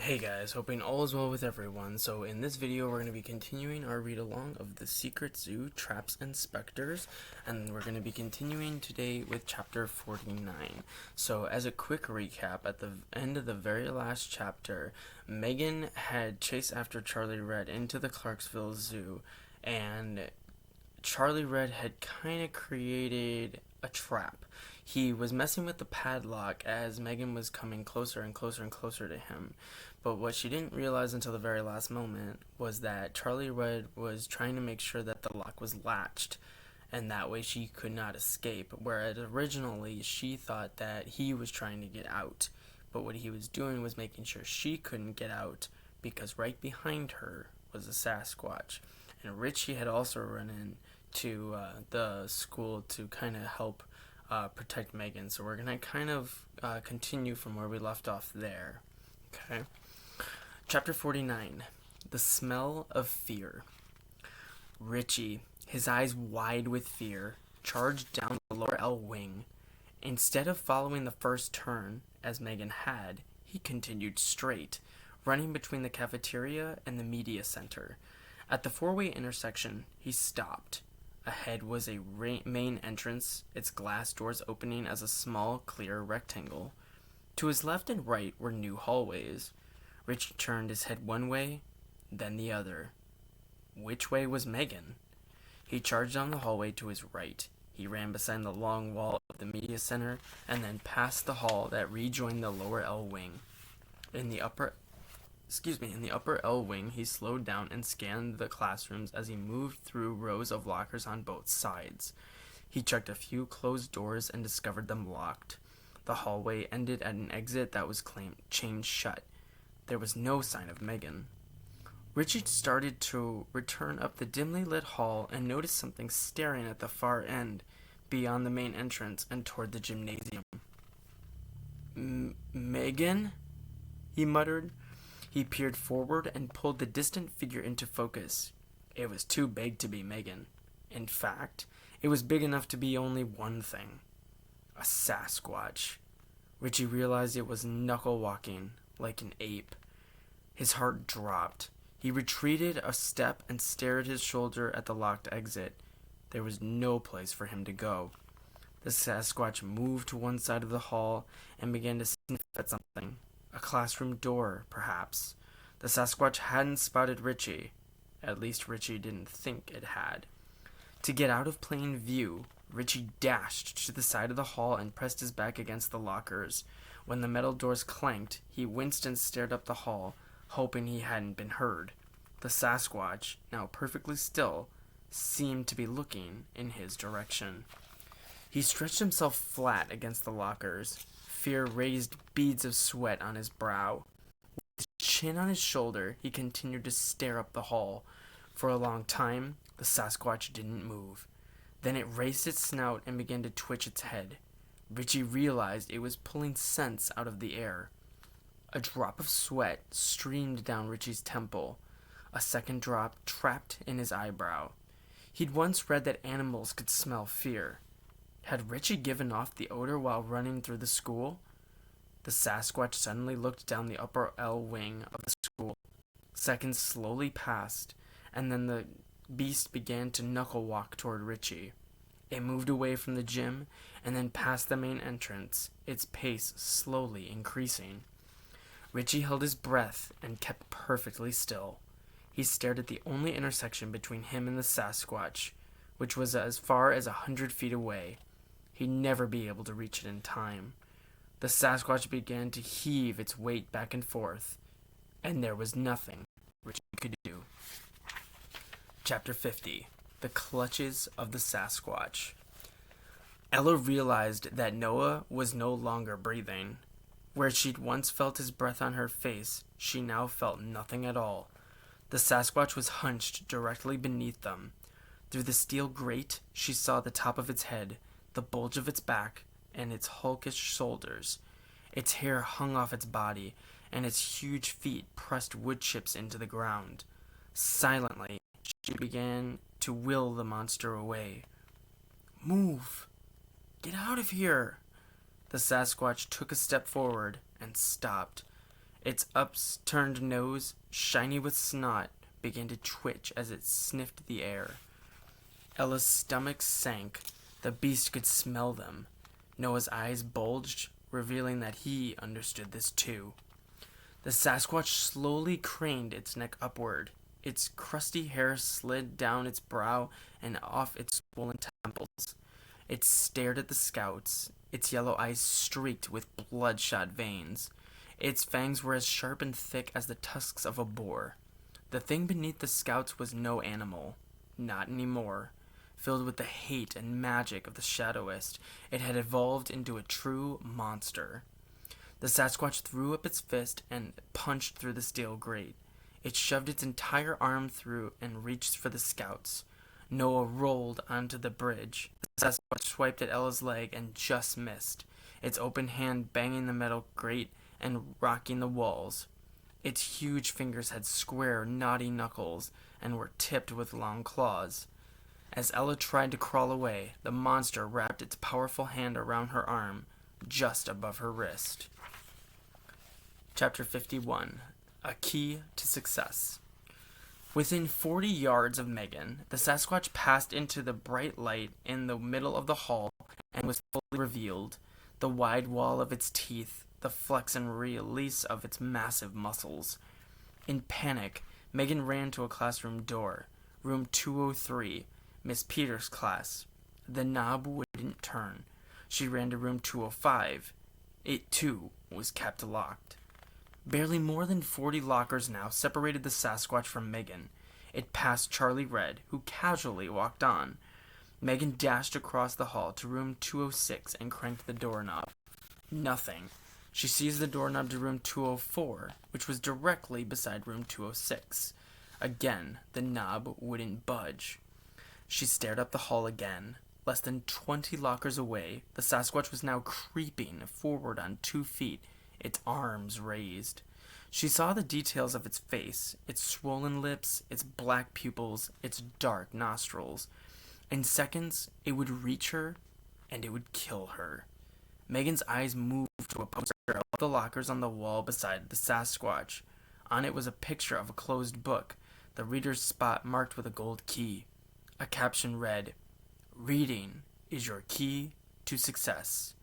Hey guys, hoping all is well with everyone. So in this video we're going to be continuing our read along of The Secret Zoo, Traps and Specters, and we're going to be continuing today with chapter 49. So as a quick recap, at the end of the very last chapter, Megan had chased after Charlie Red into the Clarksville Zoo, and Charlie Red had kind of created a trap. He was messing with the padlock as Megan was coming closer and closer and closer to him. But what she didn't realize until the very last moment was that Charlie Red was trying to make sure that the lock was latched, and that way she could not escape. Whereas originally she thought that he was trying to get out. But what he was doing was making sure she couldn't get out because right behind her was a Sasquatch. And Richie had also run in to the school to kind of help protect Megan. So we're going to kind of continue from where we left off there. Okay. Chapter 49. The Smell of Fear. Richie, his eyes wide with fear, charged down the lower L wing. Instead of following the first turn, as Megan had, he continued straight, running between the cafeteria and the media center. At the four-way intersection, he stopped. Ahead was a main entrance, its glass doors opening as a small, clear rectangle. To his left and right were new hallways. Richie turned his head one way, then the other. Which way was Megan? He charged down the hallway to his right. He ran beside the long wall of the media center and then past the hall that rejoined the lower L wing. In the upper L wing, he slowed down and scanned the classrooms as he moved through rows of lockers on both sides. He checked a few closed doors and discovered them locked. The hallway ended at an exit that was chained shut. There was no sign of Megan. Richie started to return up the dimly lit hall and noticed something staring at the far end, beyond the main entrance and toward the gymnasium. Megan? He muttered. He peered forward and pulled the distant figure into focus. It was too big to be Megan. In fact, it was big enough to be only one thing. A Sasquatch. Richie realized it was knuckle-walking, like an ape. His heart dropped. He retreated a step and stared his shoulder at the locked exit. There was no place for him to go. The Sasquatch moved to one side of the hall and began to sniff at something. A classroom door, perhaps. The Sasquatch hadn't spotted Richie. At least Richie didn't think it had. To get out of plain view, Richie dashed to the side of the hall and pressed his back against the lockers. When the metal doors clanked, he winced and stared up the hall, hoping he hadn't been heard. The Sasquatch, now perfectly still, seemed to be looking in his direction. He stretched himself flat against the lockers. Fear raised beads of sweat on his brow. With his chin on his shoulder, he continued to stare up the hall. For a long time, the Sasquatch didn't move. Then it raised its snout and began to twitch its head. Richie realized it was pulling scents out of the air. A drop of sweat streamed down Richie's temple. A second drop trapped in his eyebrow. He'd once read that animals could smell fear. Had Richie given off the odor while running through the school? The Sasquatch suddenly looked down the upper L wing of the school. Seconds slowly passed, and then the beast began to knuckle walk toward Richie. It moved away from the gym and then past the main entrance, its pace slowly increasing. Richie held his breath and kept perfectly still. He stared at the only intersection between him and the Sasquatch, which was as far as 100 feet away. He'd never be able to reach it in time. The Sasquatch began to heave its weight back and forth, and there was nothing Richie could do. Chapter 50. The Clutches of the Sasquatch. Ella realized that Noah was no longer breathing. Where she'd once felt his breath on her face, she now felt nothing at all. The Sasquatch was hunched directly beneath them. Through the steel grate, she saw the top of its head, the bulge of its back, and its hulkish shoulders. Its hair hung off its body, and its huge feet pressed wood chips into the ground. Silently, she began to will the monster away. "Move! Get out of here!" The Sasquatch took a step forward and stopped. Its upturned nose, shiny with snot, began to twitch as it sniffed the air. Ella's stomach sank. The beast could smell them. Noah's eyes bulged, revealing that he understood this too. The Sasquatch slowly craned its neck upward. Its crusty hair slid down its brow and off its swollen temples. It stared at the scouts, its yellow eyes streaked with bloodshot veins. Its fangs were as sharp and thick as the tusks of a boar. The thing beneath the scouts was no animal. Not anymore. Filled with the hate and magic of the Shadowist, it had evolved into a true monster. The Sasquatch threw up its fist and punched through the steel grate. It shoved its entire arm through and reached for the scouts. Noah rolled onto the bridge. The Sasquatch swiped at Ella's leg and just missed, its open hand banging the metal grate and rocking the walls. Its huge fingers had square, knotty knuckles and were tipped with long claws. As Ella tried to crawl away, the monster wrapped its powerful hand around her arm, just above her wrist. Chapter 51. A Key to Success. Within 40 yards of Megan, the Sasquatch passed into the bright light in the middle of the hall and was fully revealed. The wide wall of its teeth, the flex and release of its massive muscles. In panic, Megan ran to a classroom door. Room 203, Miss Peters' class. The knob wouldn't turn. She ran to room 205. It, too, was kept locked. Barely more than 40 lockers now separated the Sasquatch from Megan. It passed Charlie Red, who casually walked on. Megan dashed across the hall to room 206 and cranked the doorknob. Nothing. She seized the doorknob to room 204, which was directly beside room 206. Again, the knob wouldn't budge. She stared up the hall again. Less than 20 lockers away, the Sasquatch was now creeping forward on 2 feet, its arms raised. She saw the details of its face, its swollen lips, its black pupils, its dark nostrils. In seconds, it would reach her, and it would kill her. Megan's eyes moved to a poster of the lockers on the wall beside the Sasquatch. On it was a picture of a closed book, the reader's spot marked with a gold key. A caption read, "Reading is your key to success."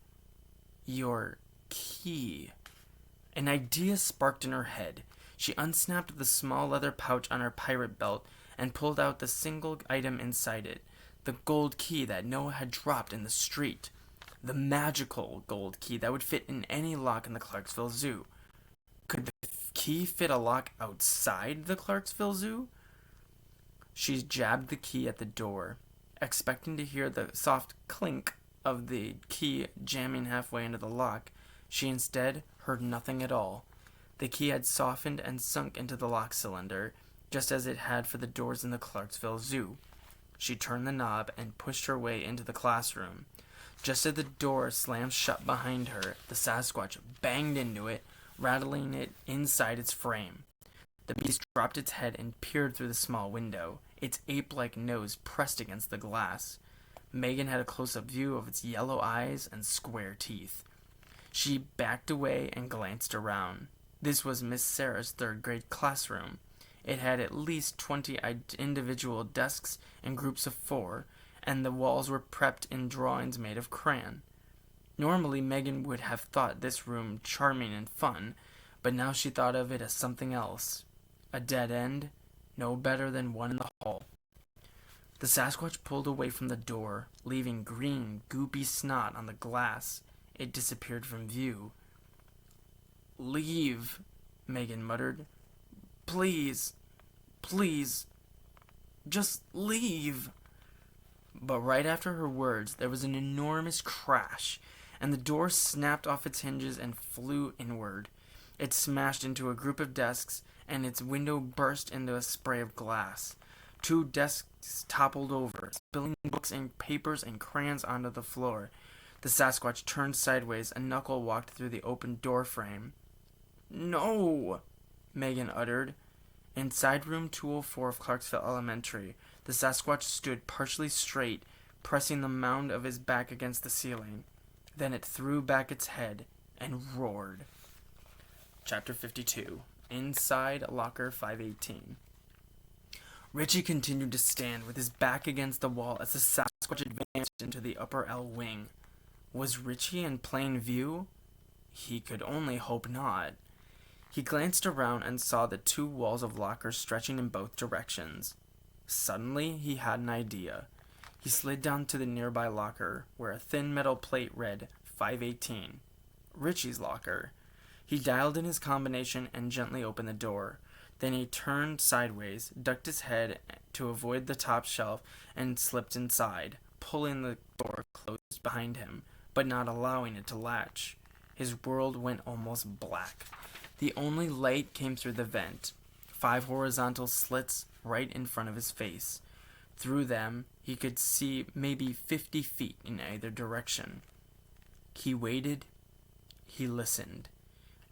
Your key. An idea sparked in her head. She unsnapped the small leather pouch on her pirate belt and pulled out the single item inside it, the gold key that Noah had dropped in the street. The magical gold key that would fit in any lock in the Clarksville Zoo. Could the key fit a lock outside the Clarksville Zoo? She jabbed the key at the door, expecting to hear the soft clink of the key jamming halfway into the lock. She instead heard nothing at all. The key had softened and sunk into the lock cylinder, just as it had for the doors in the Clarksville Zoo. She turned the knob and pushed her way into the classroom. Just as the door slammed shut behind her, the Sasquatch banged into it, rattling it inside its frame. The beast dropped its head and peered through the small window, its ape-like nose pressed against the glass. Megan had a close-up view of its yellow eyes and square teeth. She backed away and glanced around. This was Miss Sarah's third-grade classroom. It had at least 20 individual desks in groups of 4, and the walls were prepped in drawings made of crayon. Normally, Megan would have thought this room charming and fun, but now she thought of it as something else. A dead end, no better than one in the hall. The Sasquatch pulled away from the door, leaving green, goopy snot on the glass. It disappeared from view. "Leave," Megan muttered. "Please, please, just leave." But right after her words, there was an enormous crash, and the door snapped off its hinges and flew inward. It smashed into a group of desks, and its window burst into a spray of glass. 2 desks toppled over, spilling books and papers and crayons onto the floor. The Sasquatch turned sideways and knuckle-walked through the open door frame. "No!" Megan uttered. Inside room 204 of Clarksville Elementary, the Sasquatch stood partially straight, pressing the mound of his back against the ceiling. Then it threw back its head and roared. Chapter 52. Inside Locker 518. Richie continued to stand with his back against the wall as the Sasquatch advanced into the upper L wing. Was Richie in plain view? He could only hope not. He glanced around and saw the two walls of lockers stretching in both directions. Suddenly, he had an idea. He slid down to the nearby locker, where a thin metal plate read 518. Richie's locker. He dialed in his combination and gently opened the door. Then he turned sideways, ducked his head to avoid the top shelf, and slipped inside, pulling the door closed behind him, but not allowing it to latch. His world went almost black. The only light came through the vent, 5 horizontal slits right in front of his face. Through them, he could see maybe 50 feet in either direction. He waited. He listened.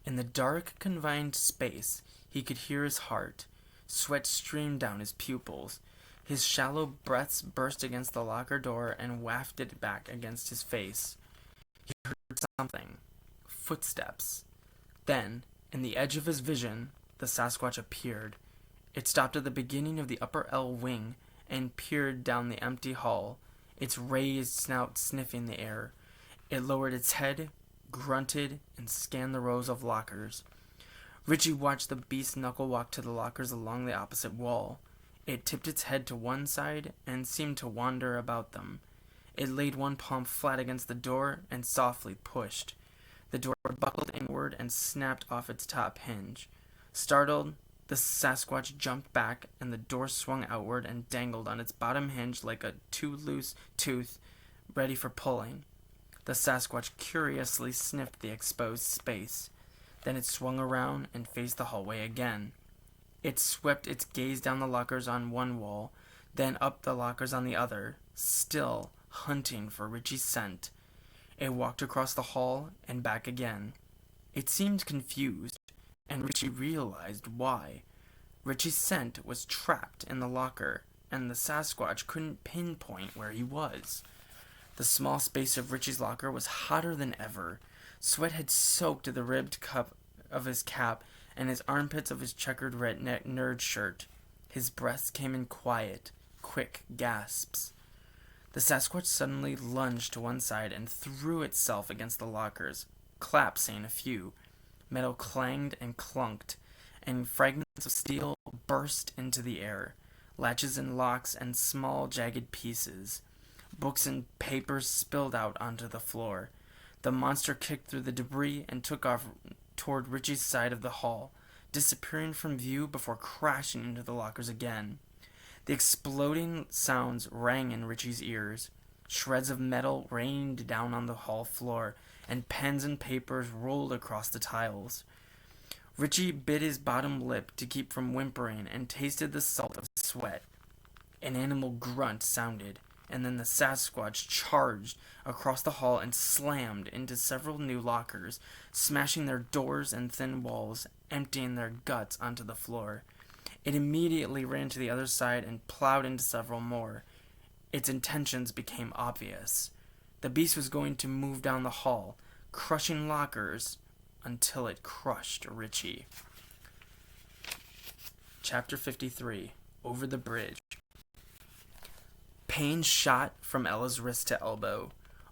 In the dark, confined space, he could hear his heart. Sweat streamed down his pupils. His shallow breaths burst against the locker door and wafted back against his face. He heard something. Footsteps. Then, in the edge of his vision, the Sasquatch appeared. It stopped at the beginning of the upper L wing and peered down the empty hall, its raised snout sniffing the air. It lowered its head, grunted, and scanned the rows of lockers. Richie watched the beast knuckle walk to the lockers along the opposite wall. It tipped its head to one side and seemed to wander about them. It laid one palm flat against the door and softly pushed. The door buckled inward and snapped off its top hinge. Startled, the Sasquatch jumped back, and the door swung outward and dangled on its bottom hinge like a too loose tooth, ready for pulling. The Sasquatch curiously sniffed the exposed space. Then it swung around and faced the hallway again. It swept its gaze down the lockers on one wall, then up the lockers on the other, still hunting for Richie's scent. It walked across the hall and back again. It seemed confused, and Richie realized why. Richie's scent was trapped in the locker, and the Sasquatch couldn't pinpoint where he was. The small space of Richie's locker was hotter than ever. Sweat had soaked the ribbed cup of his cap and his armpits of his checkered red nerd shirt. His breath came in quiet, quick gasps. The Sasquatch suddenly lunged to one side and threw itself against the lockers, collapsing a few. Metal clanged and clunked, and fragments of steel burst into the air, latches and locks and small jagged pieces. Books and papers spilled out onto the floor. The monster kicked through the debris and took off toward Richie's side of the hall, disappearing from view before crashing into the lockers again. The exploding sounds rang in Richie's ears. Shreds of metal rained down on the hall floor, and pens and papers rolled across the tiles. Richie bit his bottom lip to keep from whimpering and tasted the salt of sweat. An animal grunt sounded, and then the Sasquatch charged across the hall and slammed into several new lockers, smashing their doors and thin walls, emptying their guts onto the floor. It immediately ran to the other side and plowed into several more. Its intentions became obvious. The beast was going to move down the hall, crushing lockers until it crushed Richie. Chapter 53. Over the Bridge. Pain shot from Ella's wrist to elbow.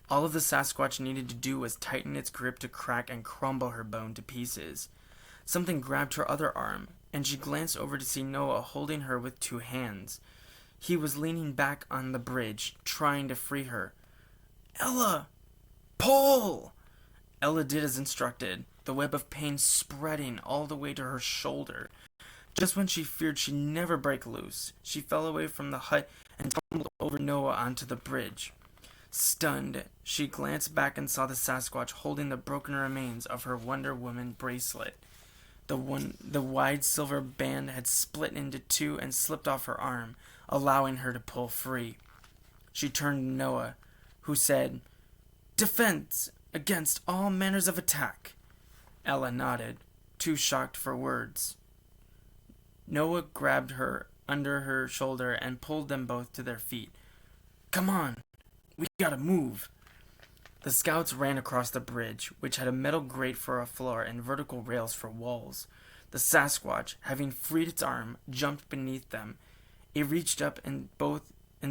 All of the Sasquatch needed to do was tighten its grip to crack and crumble her bone to pieces. Something grabbed her other arm, and she glanced over to see Noah holding her with 2 hands. He was leaning back on the bridge, trying to free her. "Ella! Pull!" Ella did as instructed, the web of pain spreading all the way to her shoulder. Just when she feared she'd never break loose, she fell away from the hut and tumbled over Noah onto the bridge. Stunned, she glanced back and saw the Sasquatch holding the broken remains of her Wonder Woman bracelet. The wide silver band had split into 2 and slipped off her arm, allowing her to pull free. She turned to Noah, who said, "Defense against all manners of attack." Ella nodded, too shocked for words. Noah grabbed her under her shoulder and pulled them both to their feet. "Come on, we gotta move." The scouts ran across the bridge, which had a metal grate for a floor and vertical rails for walls. The Sasquatch, having freed its arm, jumped beneath them. It reached up and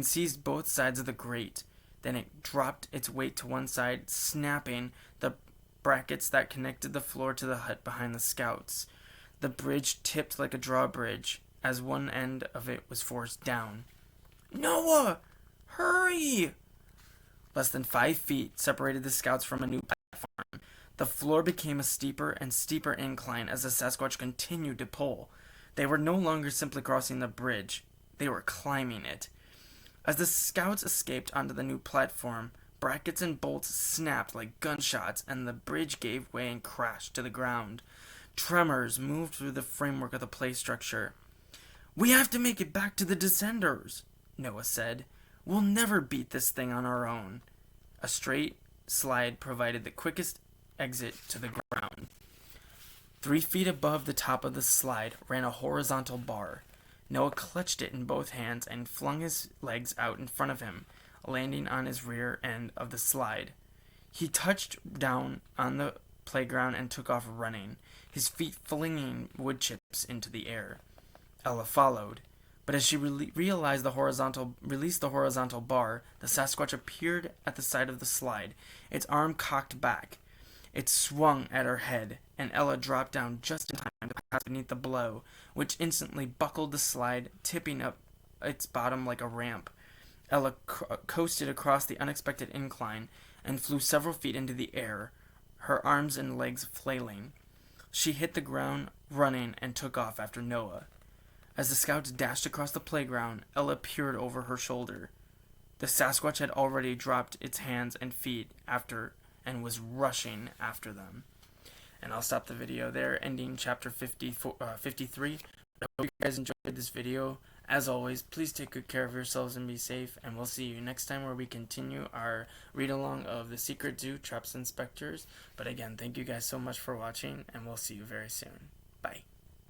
seized both sides of the grate. Then it dropped its weight to one side, snapping the brackets that connected the floor to the hut behind the scouts. The bridge tipped like a drawbridge as one end of it was forced down. "Noah! Hurry!" Less than 5 feet separated the scouts from a new platform. The floor became a steeper and steeper incline as the Sasquatch continued to pull. They were no longer simply crossing the bridge. They were climbing it. As the scouts escaped onto the new platform, brackets and bolts snapped like gunshots, and the bridge gave way and crashed to the ground. Tremors moved through the framework of the play structure. "We have to make it back to the Descenders," Noah said. "We'll never beat this thing on our own." A straight slide provided the quickest exit to the ground. 3 feet above the top of the slide ran a horizontal bar. Noah clutched it in both hands and flung his legs out in front of him, landing on his rear end of the slide. He touched down on the playground and took off running, his feet flinging wood chips into the air. Ella followed, but as she released the horizontal bar, the Sasquatch appeared at the side of the slide, its arm cocked back. It swung at her head, and Ella dropped down just in time to pass beneath the blow, which instantly buckled the slide, tipping up its bottom like a ramp. Ella coasted across the unexpected incline and flew several feet into the air, her arms and legs flailing. She hit the ground running and took off after Noah. As the scouts dashed across the playground, Ella peered over her shoulder. The Sasquatch had already dropped its hands and feet after and was rushing after them. And I'll stop the video there, ending chapter 53. I hope you guys enjoyed this video. As always, please take good care of yourselves and be safe, and we'll see you next time where we continue our read-along of The Secret Zoo, Traps and Specters. But again, thank you guys so much for watching, and we'll see you very soon. Bye.